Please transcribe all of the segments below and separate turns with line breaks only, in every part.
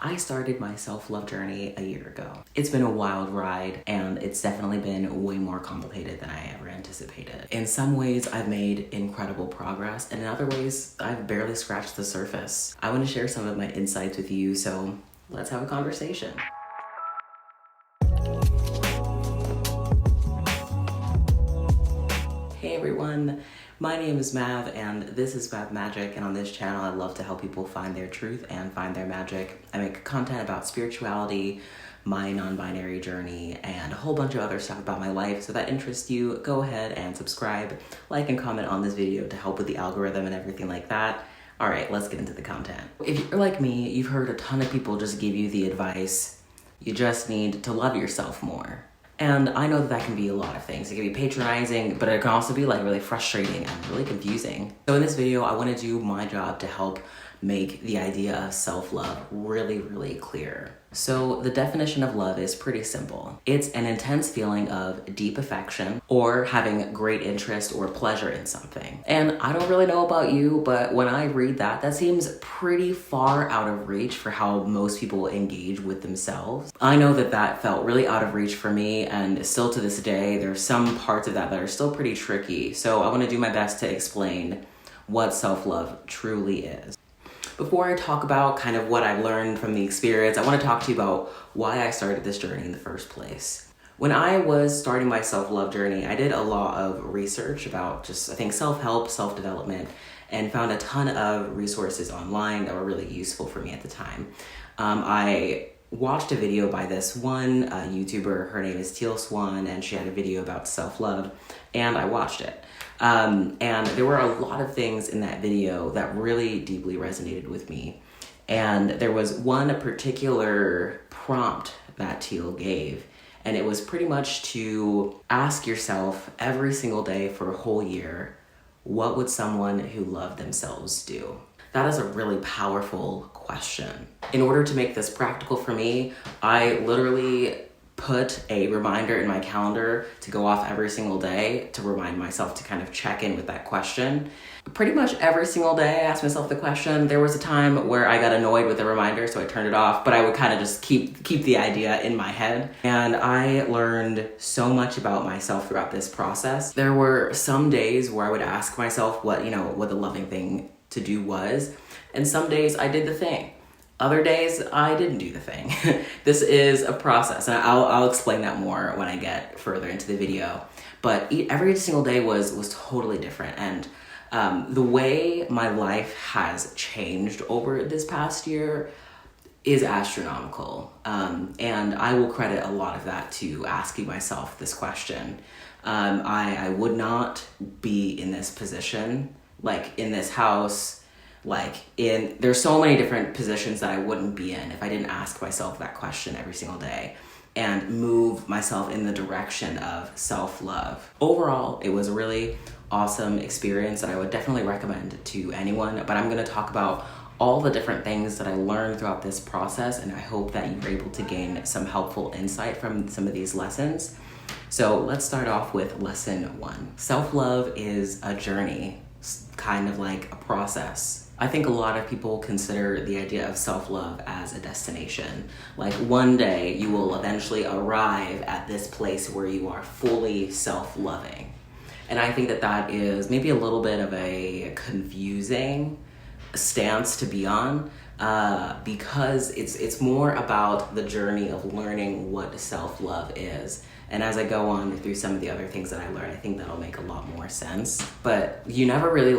I started my self-love journey a year ago. It's been a wild ride, and it's definitely been way more complicated than I ever anticipated. In some ways, I've made incredible progress, and in other ways, I've barely scratched the surface. I want to share some of my insights with you, so let's have a conversation. Hey everyone, my name is Mav and this is Mav Magic, and on this channel I love to help people find their truth and find their magic. I make content about spirituality, my non-binary journey, and a whole bunch of other stuff about my life. So if that interests you, go ahead and subscribe, like and comment on this video to help with the algorithm and everything like that. All right, let's get into the content. If you're like me, you've heard a ton of people just give you the advice, you just need to love yourself more. And I know that that can be a lot of things. It can be patronizing, but it can also be like really frustrating and really confusing. So in this video, I want to do my job to help make the idea of self-love really, really clear. So the definition of love is pretty simple. It's an intense feeling of deep affection or having great interest or pleasure in something. And I don't really know about you, but when I read that, that seems pretty far out of reach for how most people engage with themselves. I know that that felt really out of reach for me, and still to this day, there's some parts of that that are still pretty tricky. So I want to do my best to explain what self-love truly is. Before I talk about kind of what I've learned from the experience, I want to talk to you about why I started this journey in the first place. When I was starting my self-love journey, I did a lot of research about just, I think, self-help, self-development, and found a ton of resources online that were really useful for me at the time. I watched a video by this one YouTuber. Her name is Teal Swan, and she had a video about self-love, and I watched it. And there were a lot of things in that video that really deeply resonated with me. And there was one particular prompt that Teal gave, and it was pretty much to ask yourself every single day for a whole year, what would someone who loved themselves do? That is a really powerful question. In order to make this practical for me, I literally put a reminder in my calendar to go off every single day to remind myself to kind of check in with that question. Pretty much every single day I asked myself the question. There was a time where I got annoyed with the reminder, so I turned it off, but I would kind of just keep the idea in my head. And I learned so much about myself throughout this process. There were some days where I would ask myself what the loving thing to do was, and some days I did the thing. Other days, I didn't do the thing. This is a process, and I'll explain that more when I get further into the video. But every single day was totally different, and the way my life has changed over this past year is astronomical. And I will credit a lot of that to asking myself this question. I would not be in this position, like in this house, there's so many different positions that I wouldn't be in if I didn't ask myself that question every single day and move myself in the direction of self-love. Overall, it was a really awesome experience that I would definitely recommend to anyone, but I'm going to talk about all the different things that I learned throughout this process, and I hope that you were able to gain some helpful insight from some of these lessons. So let's start off with lesson 1. Self-love is a journey, kind of like a process. I think a lot of people consider the idea of self-love as a destination. Like one day you will eventually arrive at this place where you are fully self-loving. And I think that that is maybe a little bit of a confusing stance to be on, because it's more about the journey of learning what self-love is. And as I go on through some of the other things that I learned, I think that'll make a lot more sense. But you never really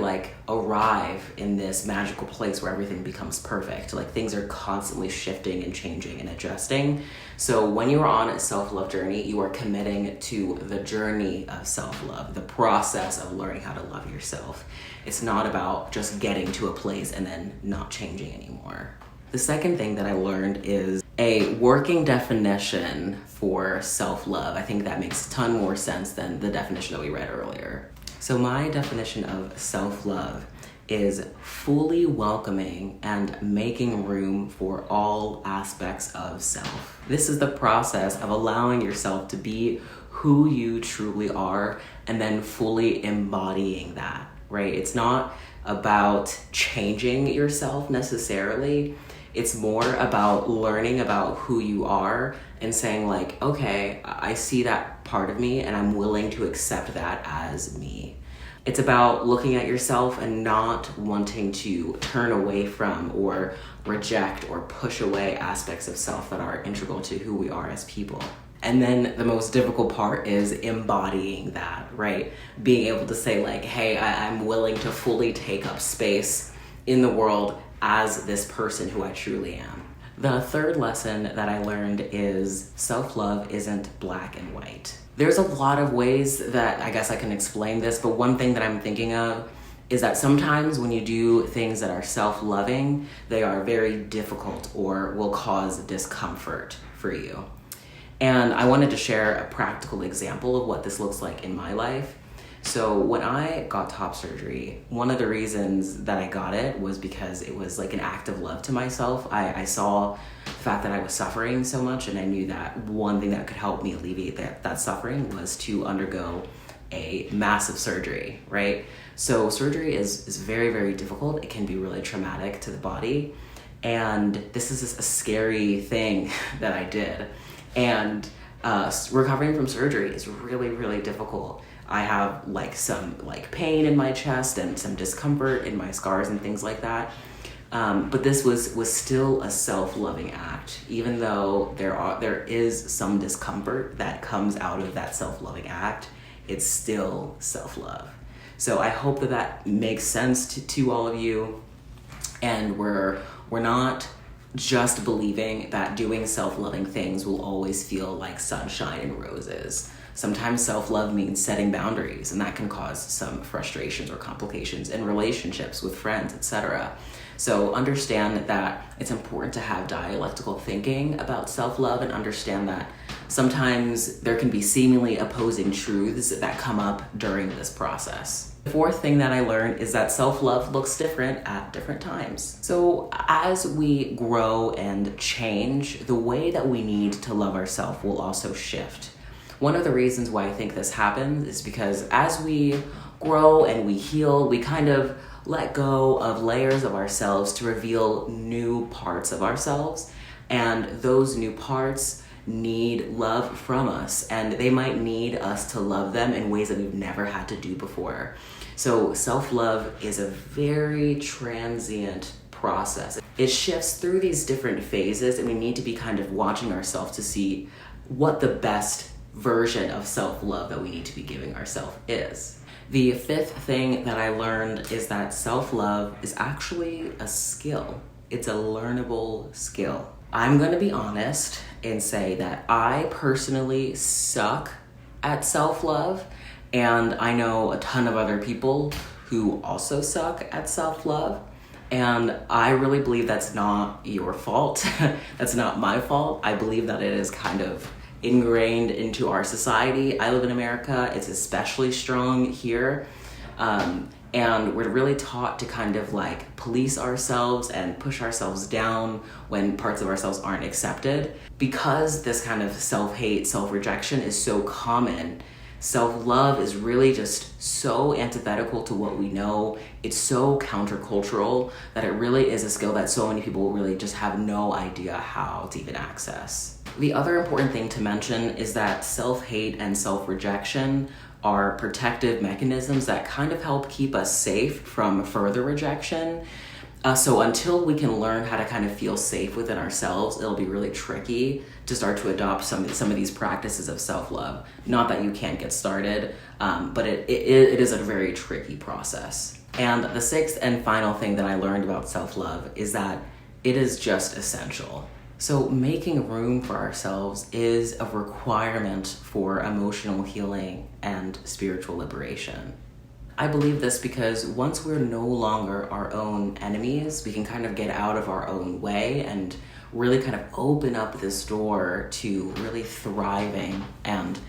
arrive in this magical place where everything becomes perfect. Like things are constantly shifting and changing and adjusting. So when you are on a self-love journey, you are committing to the journey of self-love, the process of learning how to love yourself. It's not about just getting to a place and then not changing anymore. The second thing that I learned is a working definition for self-love. I think that makes a ton more sense than the definition that we read earlier. So my definition of self-love is fully welcoming and making room for all aspects of self. This is the process of allowing yourself to be who you truly are and then fully embodying that, right? It's not about changing yourself necessarily. It's more about learning about who you are and saying like, okay, I see that part of me and I'm willing to accept that as me. It's about looking at yourself and not wanting to turn away from or reject or push away aspects of self that are integral to who we are as people. And then the most difficult part is embodying that, right? Being able to say like, hey, I'm willing to fully take up space in the world as this person who I truly am. The third lesson that I learned is self-love isn't black and white. There's a lot of ways that I guess I can explain this, but one thing that I'm thinking of is that sometimes when you do things that are self-loving, they are very difficult or will cause discomfort for you. And I wanted to share a practical example of what this looks like in my life. So when I got top surgery, one of the reasons that I got it was because it was like an act of love to myself. I saw the fact that I was suffering so much, and I knew that one thing that could help me alleviate that suffering was to undergo a massive surgery, right? So surgery is very, very difficult. It can be really traumatic to the body. And this is just a scary thing that I did. And recovering from surgery is really, really difficult. I have like some like pain in my chest and some discomfort in my scars and things like that. But this was still a self-loving act, even though there is some discomfort that comes out of that self-loving act. It's still self-love. So I hope that makes sense to all of you, and we're not just believing that doing self-loving things will always feel like sunshine and roses. Sometimes self-love means setting boundaries, and that can cause some frustrations or complications in relationships with friends, etc. So understand that it's important to have dialectical thinking about self-love and understand that sometimes there can be seemingly opposing truths that come up during this process. The fourth thing that I learned is that self-love looks different at different times. So as we grow and change, the way that we need to love ourselves will also shift. One of the reasons why I think this happens is because as we grow and we heal, we kind of let go of layers of ourselves to reveal new parts of ourselves. And those new parts need love from us, and they might need us to love them in ways that we've never had to do before. So self-love is a very transient process. It shifts through these different phases, and we need to be kind of watching ourselves to see what the best version of self-love that we need to be giving ourselves is. The fifth thing that I learned is that self-love is actually a skill. It's a learnable skill. I'm going to be honest and say that I personally suck at self-love, and I know a ton of other people who also suck at self-love, and I really believe that's not your fault. That's not my fault. I believe that it is kind of ingrained into our society. I live in America. It's especially strong here. And we're really taught to kind of like police ourselves and push ourselves down when parts of ourselves aren't accepted. Because this kind of self-hate, self-rejection is so common, self-love is really just so antithetical to what we know. It's so countercultural that it really is a skill that so many people really just have no idea how to even access. The other important thing to mention is that self-hate and self-rejection are protective mechanisms that kind of help keep us safe from further rejection. So until we can learn how to kind of feel safe within ourselves, it'll be really tricky to start to adopt some of these practices of self-love. Not that you can't get started, but it is a very tricky process. And the sixth and final thing that I learned about self-love is that it is just essential. So making room for ourselves is a requirement for emotional healing and spiritual liberation. I believe this because once we're no longer our own enemies, we can kind of get out of our own way and really kind of open up this door to really thriving and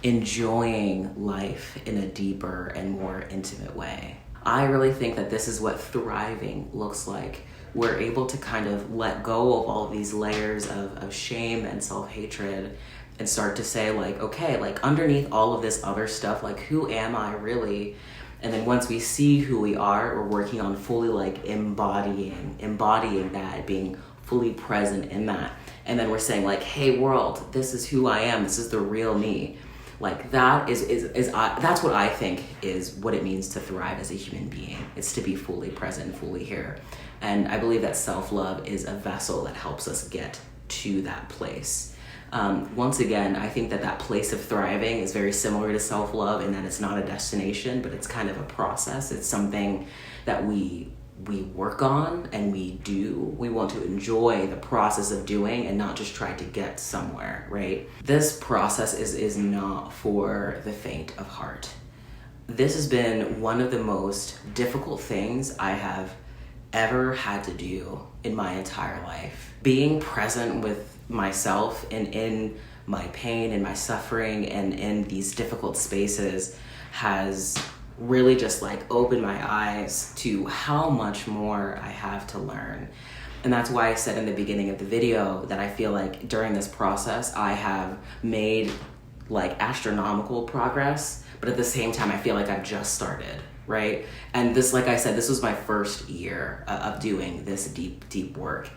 enjoying life in a deeper and more intimate way. I really think that this is what thriving looks like. We're able to kind of let go of all of these layers of shame and self-hatred and start to say like, okay, like underneath all of this other stuff, like who am I really? And then once we see who we are, we're working on fully like embodying that, being fully present in that. And then we're saying like, hey world, this is who I am. This is the real me. Like that that's what I think is what it means to thrive as a human being. It's to be fully present, fully here. And I believe that self-love is a vessel that helps us get to that place. Once again, I think that place of thriving is very similar to self-love in that it's not a destination, but it's kind of a process. It's something that we work on and we do. We want to enjoy the process of doing and not just try to get somewhere, right? This process is not for the faint of heart. This has been one of the most difficult things I have ever had to do in my entire life. Being present with myself and in my pain and my suffering and in these difficult spaces has really just like opened my eyes to how much more I have to learn. And that's why I said in the beginning of the video that I feel like during this process I have made like astronomical progress, but at the same time I feel like I've just started, right? And this, like I said, this was my first year of doing this deep work.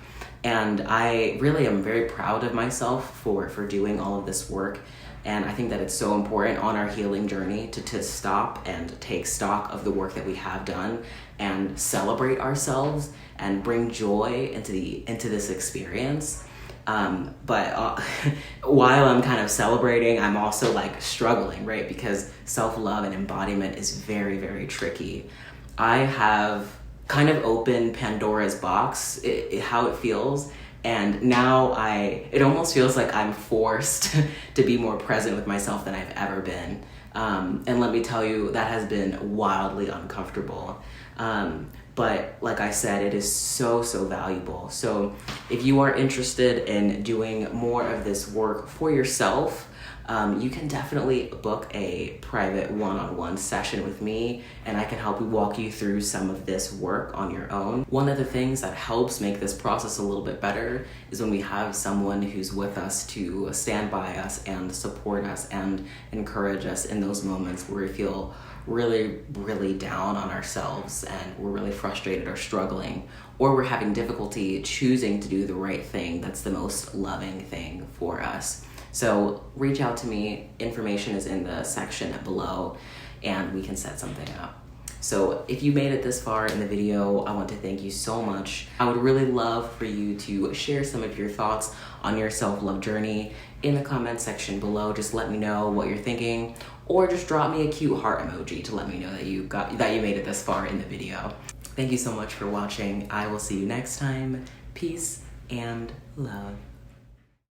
And I really am very proud of myself for doing all of this work. And I think that it's so important on our healing journey to stop and take stock of the work that we have done and celebrate ourselves and bring joy into this experience. But while I'm kind of celebrating, I'm also like struggling, right? Because self-love and embodiment is very, very tricky. I have kind of opened Pandora's box, how it feels. And now it almost feels like I'm forced to be more present with myself than I've ever been. And let me tell you, that has been wildly uncomfortable. But like I said, it is so valuable. So if you are interested in doing more of this work for yourself, you can definitely book a private one-on-one session with me, and I can help you walk you through some of this work on your own. One of the things that helps make this process a little bit better is when we have someone who's with us to stand by us and support us and encourage us in those moments where we feel really down on ourselves and we're really frustrated or struggling, or we're having difficulty choosing to do the right thing that's the most loving thing for us. So reach out to me. Information is in the section below and we can set something up. So if you made it this far in the video, I want to thank you so much. I would really love for you to share some of your thoughts on your self-love journey in the comment section below. Just let me know what you're thinking, or just drop me a cute heart emoji to let me know that you made it this far in the video. Thank you so much for watching. I will see you next time. Peace and love.